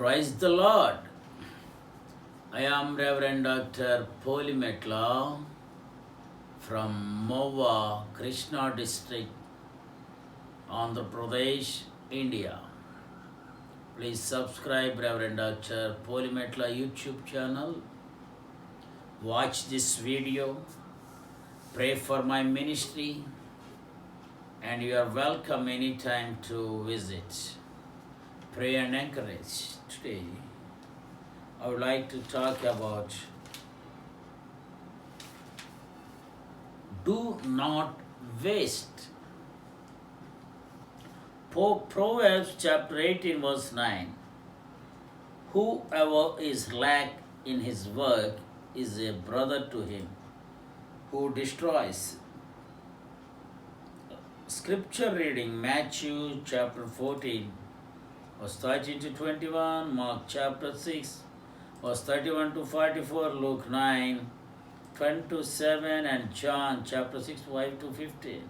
Praise the Lord. I am Rev.Dr.Polimetla from Movva, Krishna district, Andhra Pradesh, India. Please subscribe Rev. Dr. Polimetla YouTube channel. Watch this video. Pray for my ministry. And you are welcome anytime to visit. Pray and encourage. Today, I would like to talk about do not waste. Proverbs chapter 18 verse 9. Whoever is lack in his work is a brother to him who destroys. Scripture reading Matthew chapter 14 verse 13 to 21, Mark chapter 6 verse 31 to 44, Luke 9 20 to 7, and John chapter 6 5 to 15.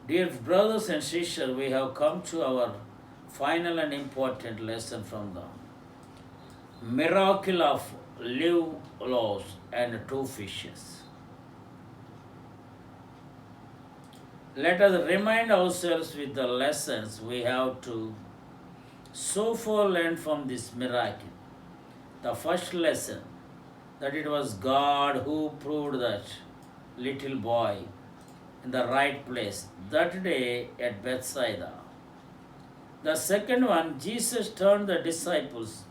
Dear brothers and sisters, we have come to our final and important lesson from the miracle of live loaves and 2 fishes. Let us remind ourselves with the lessons we have to so far learned from this miracle. The first lesson, that it was God who proved that little boy in the right place that day at Bethsaida. The second one, Jesus turned the disciples'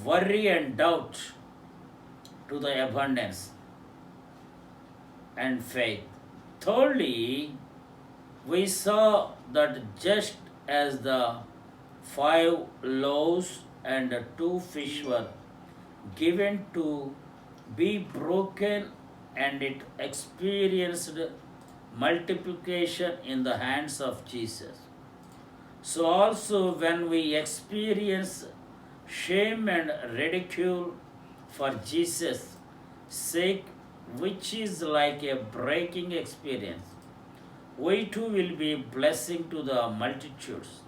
worry and doubt to the abundance and faith. Thirdly, we saw that just as the 5 loaves and 2 fish were given to be broken and it experienced multiplication in the hands of Jesus, so also when we experience shame and ridicule for Jesus' sake, which is like a breaking experience, we too will be a blessing to the multitudes.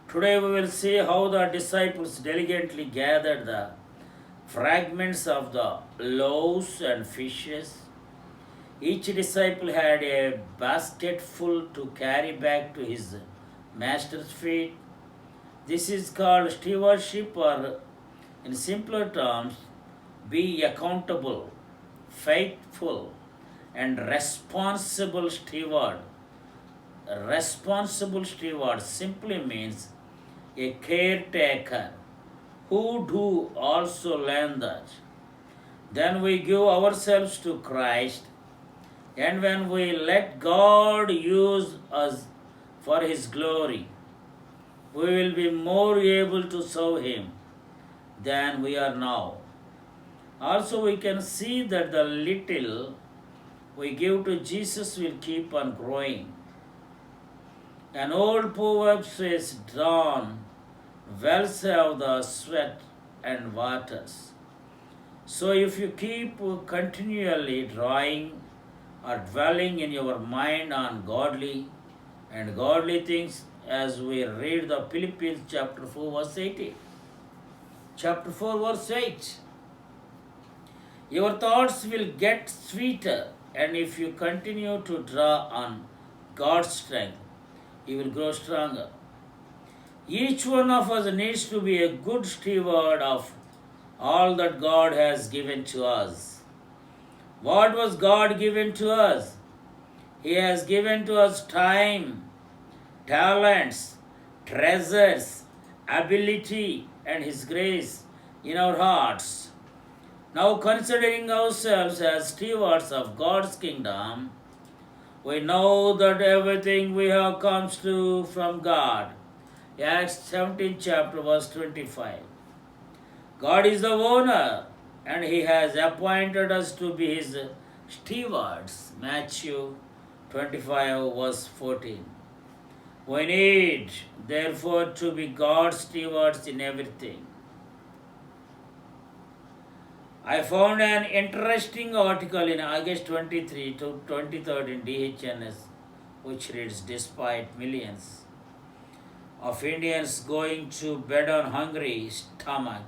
Today we will see how the disciples diligently gathered the fragments of the loaves and fishes. Each disciple had a basket full to carry back to his master's feet. This is called stewardship, or in simpler terms, be accountable, faithful, and responsible steward. A responsible steward simply means a caretaker who do also learn that. Then we give ourselves to Christ, and when we let God use us for His glory, we will be more able to serve Him than we are now. Also, we can see that the little we give to Jesus will keep on growing. An old proverb says, "Drawn wells have the sweat and waters." So if you keep continually drawing or dwelling in your mind on godly things, as we read the Philippians chapter 4 verse 18. Chapter 4 verse 8. Your thoughts will get sweeter, and if you continue to draw on God's strength, you will grow stronger. Each one of us needs to be a good steward of all that God has given to us. What was God given to us? He has given to us time, talents, treasures, ability, and His grace in our hearts. Now, considering ourselves as stewards of God's kingdom, we know that everything we have comes from God. Acts 17 chapter verse 25. God is the owner, and He has appointed us to be His stewards. Matthew 25 verse 14. We need, therefore, to be God's stewards in everything. I found an interesting article in August 23 to 23rd in DHNS which reads, despite millions of Indians going to bed on hungry stomach,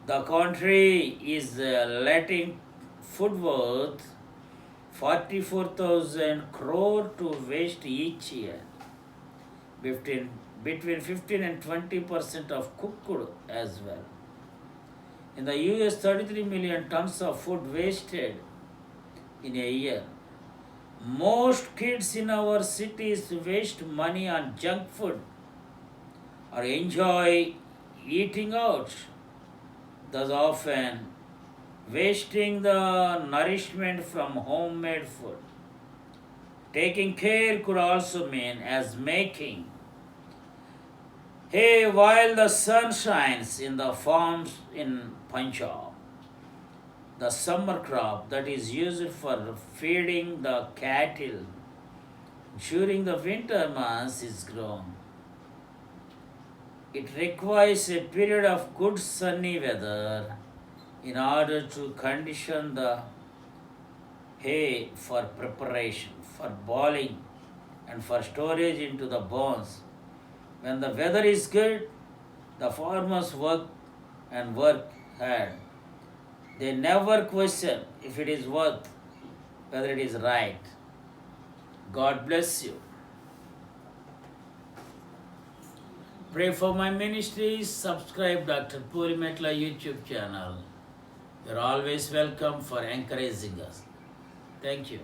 the country is letting food worth 44,000 crore to waste each year. Between 15 and 20% of cooked as well. In the US, 33 million tons of food wasted in a year. Most kids in our cities waste money on junk food or enjoy eating out, thus often wasting the nourishment from homemade food. Taking care could also mean as making hay while the sun shines in the farms in Punjab. The summer crop that is used for feeding the cattle during the winter months is grown. It requires a period of good sunny weather in order to condition the hay for preparation, for boiling, and for storage into the barns. When the weather is good, the farmers work hard. They never question if it is worth, whether it is right. God bless you. Pray for my ministries. Subscribe Dr. Polimetla YouTube channel. You're always welcome for encouraging us. Thank you.